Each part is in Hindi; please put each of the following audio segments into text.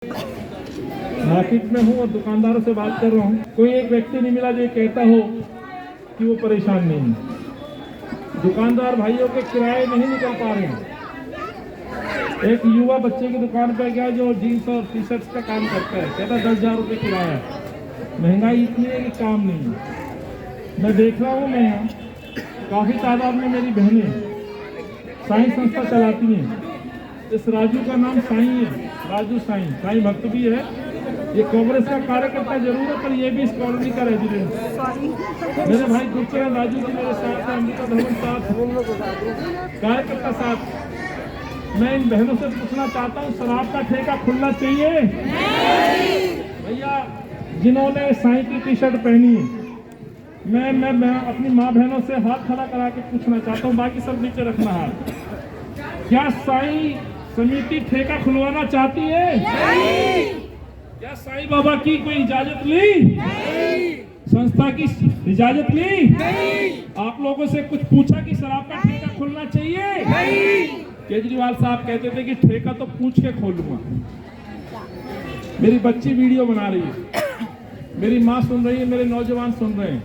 मार्केट में हूँ और दुकानदारों से बात कर रहा हूँ। कोई एक व्यक्ति नहीं मिला जो कहता हो कि वो परेशान नहीं है। दुकानदार भाइयों के किराए नहीं निकल पा रहे हैं। एक युवा बच्चे की दुकान पर गया जो जीन्स और टी शर्ट्स का काम करता है, कहता 10,000 रुपये किराया है। महंगाई इतनी है कि काम नहीं है। मैं देख रहा हूँ, मैं यहाँ काफ़ी तादाद में मेरी बहनें साईं संस्था चलाती हैं। इस राजू का नाम साईं है, राजू साईं भक्त भी है। ये कांग्रेस का कार्यकर्ता जरूर है, पर ये भी इस कॉलोनी का रेजिडेंट है। मेरे भाई गुरचरण राजू जी मेरे साथ हैं, अमृता धवन साथ, कार्यकर्ता साथ। मैं इन बहनों से पूछना चाहता हूँ, शराब का ठेका खुलना चाहिए? भैया जिन्होंने साईं की टी शर्ट पहनी है, मैं अपनी माँ बहनों से हाथ खड़ा करा के पूछना चाहता हूँ, बाकी सब नीचे रखना हाथ। क्या साईं समिति ठेका खुलवाना चाहती है? क्या साईं बाबा की कोई इजाजत ली? संस्था की इजाजत ली? आप लोगों से कुछ पूछा कि शराब का ठेका खुलना चाहिए? केजरीवाल साहब कहते थे कि ठेका तो पूछ के खोलूंगा। मेरी बच्ची वीडियो बना रही है, मेरी माँ सुन रही है, मेरे नौजवान सुन रहे हैं।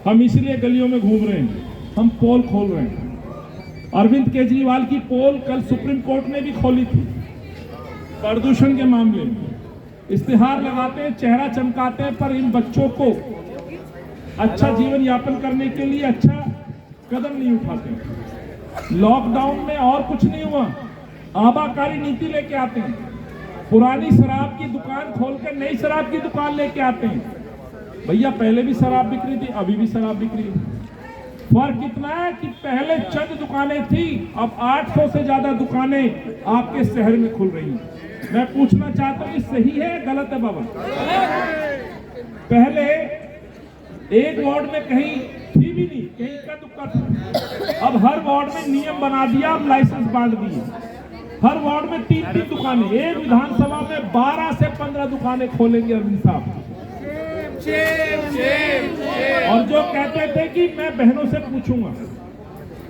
हम इसलिए गलियों में घूम रहे हैं, हम पोल खोल रहे हैं। अरविंद केजरीवाल की पोल कल सुप्रीम कोर्ट ने भी खोली थी प्रदूषण के मामले में। इश्तिहार लगाते हैं, चेहरा चमकाते हैं, पर इन बच्चों को अच्छा जीवन यापन करने के लिए अच्छा कदम नहीं उठाते। लॉकडाउन में और कुछ नहीं हुआ, आबाकारी नीति लेके आते हैं। पुरानी शराब की दुकान खोलकर नई शराब की दुकान लेके आते हैं। भैया पहले भी शराब बिक रही थी, अभी भी शराब बिक रही है। फर्क इतना है कि पहले चंद दुकानें थी, अब 800 से ज्यादा दुकानें आपके शहर में खुल रही हैं। मैं पूछना चाहता हूँ, सही है गलत है बाबा? पहले एक वार्ड में कहीं थी भी नहीं, कहीं का दुक्का था। अब हर वार्ड में नियम बना दिया, अब लाइसेंस बांट दिए। हर वार्ड में 3-3 दुकानें। एक विधानसभा में 12 से 15 दुकानें खोलेंगे अरविंद साहब। और जो कहते थे कि मैं बहनों से पूछूंगा,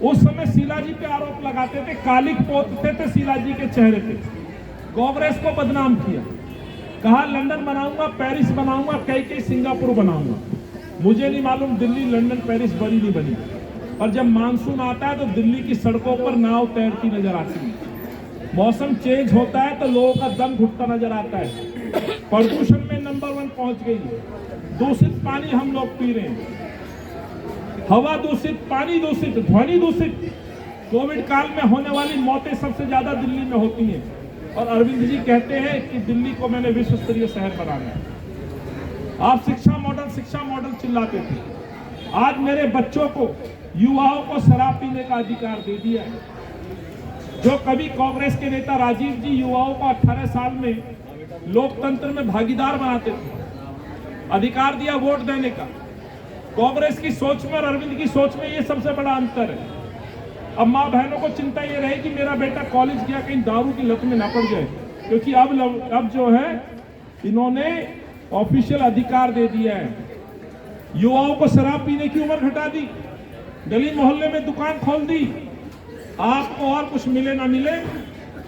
उस समय शीला जी पे आरोप लगाते थे, कालिक पोतते थे शीला जी के चेहरे पे, कांग्रेस को बदनाम किया, कहा लंदन बनाऊंगा, पेरिस बनाऊंगा, कई सिंगापुर बनाऊंगा। मुझे नहीं मालूम दिल्ली, लंदन, पेरिस बड़ी नहीं बनी। और जब मानसून आता है तो दिल्ली की सड़कों पर नाव तैरती नजर आती है। मौसम चेंज होता है तो लोगों का दम घुटता नजर आता है। प्रदूषण में नंबर 1 पहुंच गई है। दूषित पानी हम लोग पी रहे हैं, हवा दूषित, पानी दूषित, ध्वनि दूषित। कोविड काल में होने वाली मौतें सबसे ज्यादा दिल्ली में होती हैं। और अरविंद जी कहते हैं कि दिल्ली को मैंने विश्व स्तरीय शहर बनाना है। आप शिक्षा मॉडल चिल्लाते थे। आज मेरे बच्चों को, युवाओं को शराब पीने का अधिकार दे दिया है। जो कभी कांग्रेस के नेता राजीव जी युवाओं को 18 साल में लोकतंत्र में भागीदार बनाते थे, अधिकार दिया वोट देने का। कांग्रेस की सोच में और अरविंद की सोच में ये सबसे बड़ा अंतर है। अब माँ बहनों को चिंता ये रहे कि मेरा बेटा कॉलेज गया, कहीं दारू की लत में ना पड़ जाए, क्योंकि अब जो है इन्होंने ऑफिशियल अधिकार दे दिया है। युवाओं को शराब पीने की उम्र घटा दी, गली मोहल्ले में दुकान खोल दी। आपको और कुछ मिले ना मिले,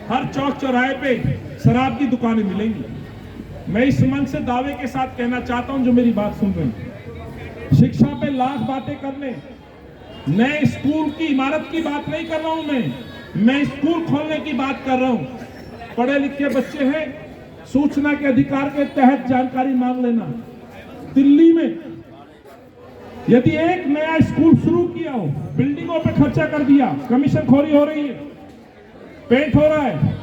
हर चौक चौराहे पे शराब की दुकानें मिलेंगी। मैं इस मन से दावे के साथ कहना चाहता हूं, जो मेरी बात सुन रहे हैं, शिक्षा पे लाख बातें करने, नए स्कूल की इमारत की बात नहीं कर रहा हूं। मैं स्कूल खोलने की बात कर रहा हूं। पढ़े लिखे बच्चे हैं, सूचना के अधिकार के तहत जानकारी मांग लेना। दिल्ली में यदि एक नया स्कूल शुरू किया हो, बिल्डिंगों पे खर्चा कर दिया, कमीशन खोरी हो रही है, पेंट हो रहा है।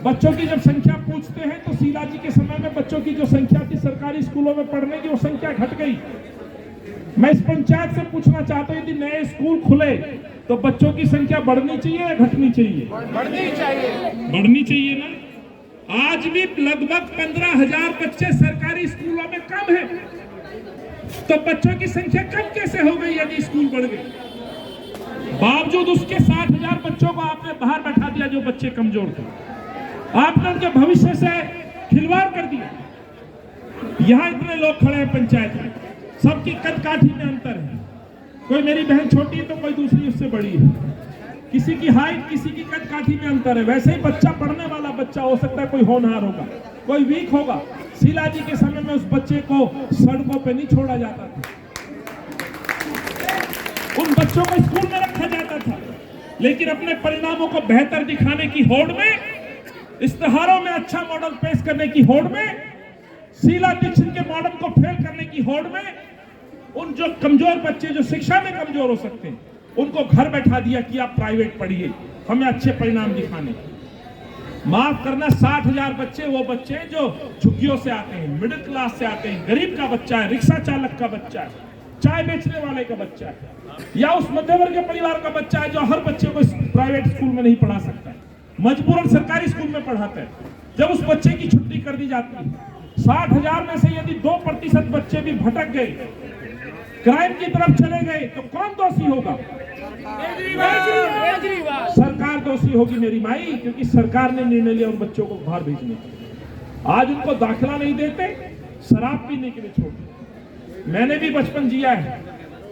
बच्चों की जब संख्या पूछते हैं तो शीला जी के समय में बच्चों की जो संख्या थी सरकारी स्कूलों में पढ़ने की, वो संख्या घट गई। मैं इस पंचायत से पूछना चाहता हूं, यदि नए स्कूल खुले तो बच्चों की संख्या बढ़नी चाहिए या घटनी चाहिए? बढ़नी चाहिए ना। आज भी लगभग 15,000 बच्चे सरकारी स्कूलों में कम है, तो बच्चों की संख्या कम कैसे हो गई यदि स्कूल बढ़ गए? बावजूद उसके 60,000 बच्चों को आपने बाहर बैठा दिया, जो बच्चे कमजोर थे। आपने उनके भविष्य से खिलवाड़ कर दिया। यहां इतने लोग खड़े हैं पंचायत में, सबकी कद काठी में अंतर है। कोई मेरी बहन छोटी है तो कोई दूसरी उससे बड़ी है। किसी की हाइट, किसी की कद काठी में अंतर है। वैसे ही बच्चा, पढ़ने वाला बच्चा हो सकता है कोई होनहार होगा, कोई वीक होगा, शीला जी के समय में उस बच्चे को सड़कों पे नहीं छोड़ा जाता था, उन बच्चों को स्कूल में रखा जाता था। लेकिन अपने परिणामों को बेहतर दिखाने की होड़ में, इश्तिहारों में अच्छा मॉडल पेश करने की होड़ में, शीला दीक्षित के मॉडल को फेल करने की होड़ में, उन जो कमजोर बच्चे जो शिक्षा में कमजोर हो सकते हैं उनको घर बैठा दिया कि आप प्राइवेट पढ़िए, हमें अच्छे परिणाम दिखाने। माफ करना, 60,000 बच्चे वो बच्चे जो झुग्गियों से आते हैं, मिडिल क्लास से आते हैं, गरीब का बच्चा है, रिक्शा चालक का बच्चा है, चाय बेचने वाले का बच्चा है, या उस मध्य वर्ग के परिवार का बच्चा है जो हर बच्चे को प्राइवेट स्कूल में नहीं पढ़ा सकता है, मजबूरन सरकारी स्कूल में पढ़ाता है। जब उस बच्चे की छुट्टी कर दी जाती है, 60,000 में से यदि 2% बच्चे भी भटक गए, क्राइम की तरफ चले गए, तो कौन दोषी होगा? सरकार दोषी होगी मेरी माई, क्योंकि सरकार ने निर्णय लिया उन बच्चों को बाहर भेजने का। आज उनको दाखिला नहीं देते, शराब पीने के लिए छोड़ते। मैंने भी बचपन जिया है,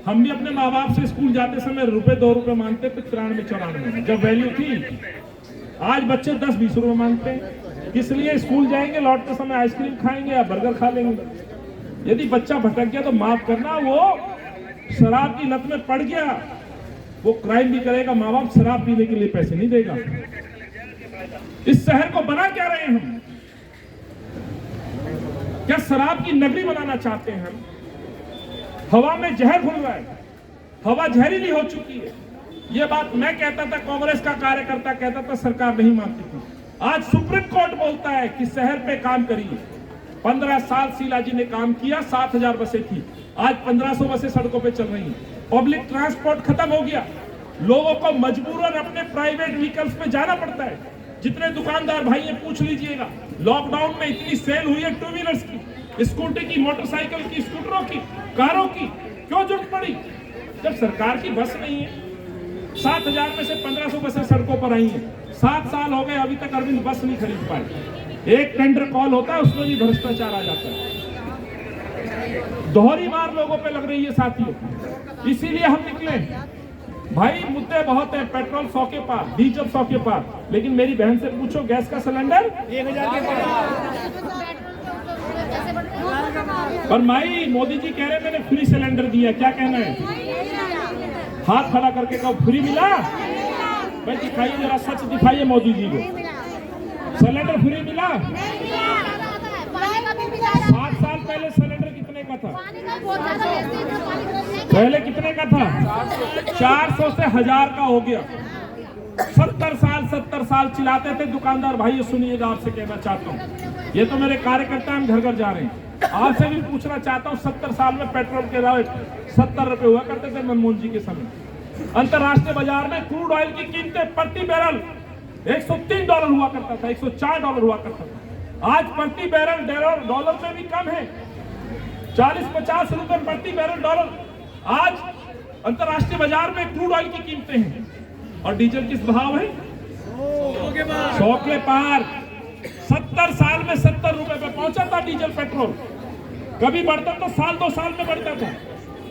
हम भी अपने माँ बाप से स्कूल जाते समय रुपए 2 रुपए मांगते थे 93-94 में, जब वैल्यू थी। आज बच्चे 10-20 रुपए मांगते हैं, किस लिए? स्कूल जाएंगे, लौटते समय आइसक्रीम खाएंगे या बर्गर खा लेंगे। यदि बच्चा भटक गया तो माफ करना, वो शराब की लत में पड़ गया, वो क्राइम भी करेगा, माँ बाप शराब पीने के लिए पैसे नहीं देगा। इस शहर को बना क्या रहे हैं हम? क्या शराब की नगरी बनाना चाहते हैं हम? हवा में जहर घुल रहा है, हवा जहरीली हो चुकी है। ये बात मैं कहता था, कांग्रेस का कार्यकर्ता कहता था, सरकार नहीं मानती थी। आज सुप्रीम कोर्ट बोलता है कि शहर पे काम करिए। 15 साल शीला जी ने काम किया, 7,000 बसें थी, आज 1500 बसें सड़कों पे चल रही हैं। पब्लिक ट्रांसपोर्ट खत्म हो गया, लोगों को मजबूरन अपने प्राइवेट व्हीकल्स पे जाना पड़ता है। जितने दुकानदार भाई ये पूछ लीजिएगा, लॉकडाउन में इतनी सेल हुई है 2 व्हीलर्स की, स्कूटी की, मोटरसाइकिल की, स्कूटरों की, कारों की, क्यों जरूरत पड़ी? जब सरकार की बस नहीं है। 7,000 में से 1500 बसें सड़कों पर आई हैं। 7 साल हो गए, अभी तक अरविंद बस नहीं खरीद पाए। एक टेंडर कॉल होता है, उसमें भी भ्रष्टाचार आ जाता है। दोहरी मार लोगों पे लग रही है साथियों। इसीलिए हम निकले भाई, मुद्दे बहुत हैं, पेट्रोल 100 के पार, डीजल 100 के पार, लेकिन मेरी बहन से पूछो, गैस का सिलेंडर 1000 के पार। और माई, मोदी जी कह रहे मैंने फ्री सिलेंडर दिया, क्या कहना है? हाथ खड़ा करके कहो, फ्री मिला? भाई दिखाइए, जरा सच दिखाइए मोदी जी को, सिलेंडर फ्री मिला? 7 साल पहले सिलेंडर कितने का था? पहले कितने का था? 400 से 1000 का हो गया। 70 साल चिल्लाते थे दुकानदार भाई। ये सुनिएगा, आपसे कहना चाहता हूँ, ये तो मेरे कार्यकर्ता हम घर घर जा रहे हैं, आपसे भी पूछना चाहता हूँ। 70 साल में पेट्रोल के रेट 70 रुपए हुआ करते थे मनमोहन जी के समय। अंतरराष्ट्रीय बाजार में क्रूड ऑयल की कीमतें प्रति बैरल $103 हुआ करता था, $104 हुआ करता था। आज प्रति बैरल डॉलर में भी कम है, 40-50 रुपए प्रति बैरल डॉलर। आज अंतरराष्ट्रीय बाजार में क्रूड ऑयल की कीमतें हैं, और डीजल किस भाव है? 100 के पार। 70 साल में 70 रुपए पे पहुंचा था डीजल पेट्रोल। कभी बढ़ता तो साल 2 साल में बढ़ता था,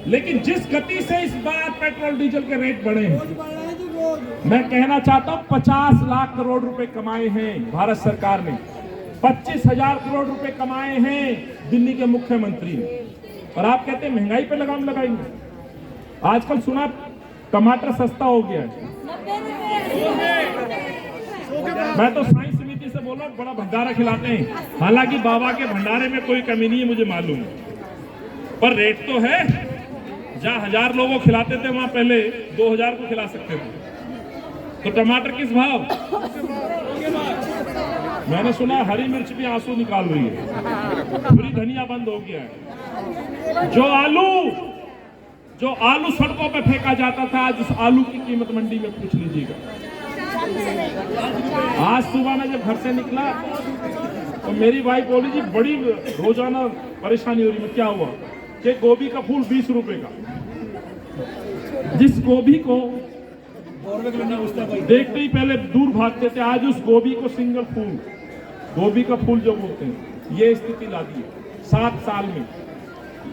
लेकिन जिस गति से इस बार पेट्रोल डीजल के रेट बढ़े हैं, मैं कहना चाहता हूं 50 लाख करोड़ रुपए कमाए हैं भारत सरकार ने, 25,000 करोड़ रुपए कमाए हैं दिल्ली के मुख्यमंत्री ने। और आप कहते हैं महंगाई पे लगाम लगाएंगे। आजकल सुना टमाटर सस्ता हो गया है। मैं तो साइंस समिति से बोल रहा हूँ, बड़ा भंडारा खिलाते हैं, हालांकि बाबा के भंडारे में कोई कमी नहीं है मुझे मालूम, पर रेट तो है। जहाँ 1000 लोगों को खिलाते थे वहां पहले 2000 को खिला सकते थे। तो टमाटर किस भाव? मैंने सुना हरी मिर्च भी आंसू निकाल रही है, पूरी धनिया बंद हो गया है। जो आलू सड़कों पे फेंका जाता था, आज उस आलू की कीमत मंडी में पूछ लीजिएगा। आज सुबह में जब घर से निकला तो मेरी वाइफ बोली जी बड़ी रोजाना परेशानी हो रही है। क्या हुआ? कि गोभी का फूल 20 रुपए का। जिस गोभी को देखते ही पहले दूर भागते थे, आज उस गोभी को सिंगल फूल, गोभी का फूल जो बोलते हैं, ये स्थिति ला दी 7 साल में।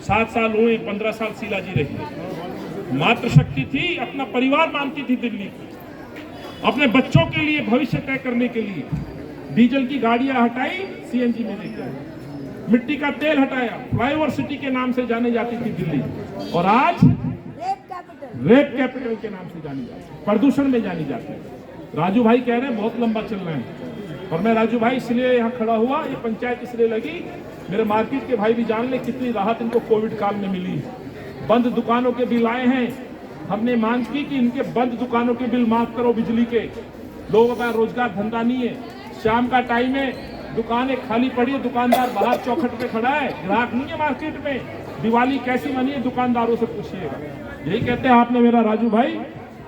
7 साल हुए, 15 साल शीला जी रही। मातृशक्ति थी, अपना परिवार मानती थी दिल्ली को, अपने बच्चों के लिए भविष्य तय करने के लिए। डीजल की गाड़ियां हटाई, सीएनजी में लेके आए, मिट्टी का तेल हटाया, फ्लाईओवर सिटी के नाम से जाने जाती थी दिल्ली, और आज रेप कैपिटल के नाम से जानी जाती है, प्रदूषण में जानी जाती है। राजू भाई कह रहे हैं बहुत लंबा चल रहे हैं, और मैं राजू भाई इसलिए यहाँ खड़ा हुआ, ये पंचायत इसलिए लगी, मेरे मार्केट के भाई भी जान ले कितनी राहत इनको कोविड काल में मिली। बंद दुकानों के बिल आए हैं, हमने मांग की कि इनके बंद दुकानों के बिल माफ करो, बिजली के, लोगों का रोजगार धंधा नहीं है, शाम का टाइम है, दुकानें खाली पड़ी है, दुकानदार बाहर चौखट पे खड़ा है, ग्राहक नहीं है मार्केट में, दिवाली कैसी मनी है दुकानदारों से पूछिएगा। यही कहते हैं आपने मेरा राजू भाई,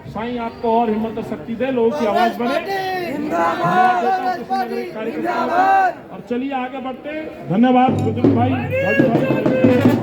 साईं आपको और हिम्मत और शक्ति दे, लोगों की आवाज बने, और चलिए आगे बढ़ते। धन्यवाद भाई, राजू भाई।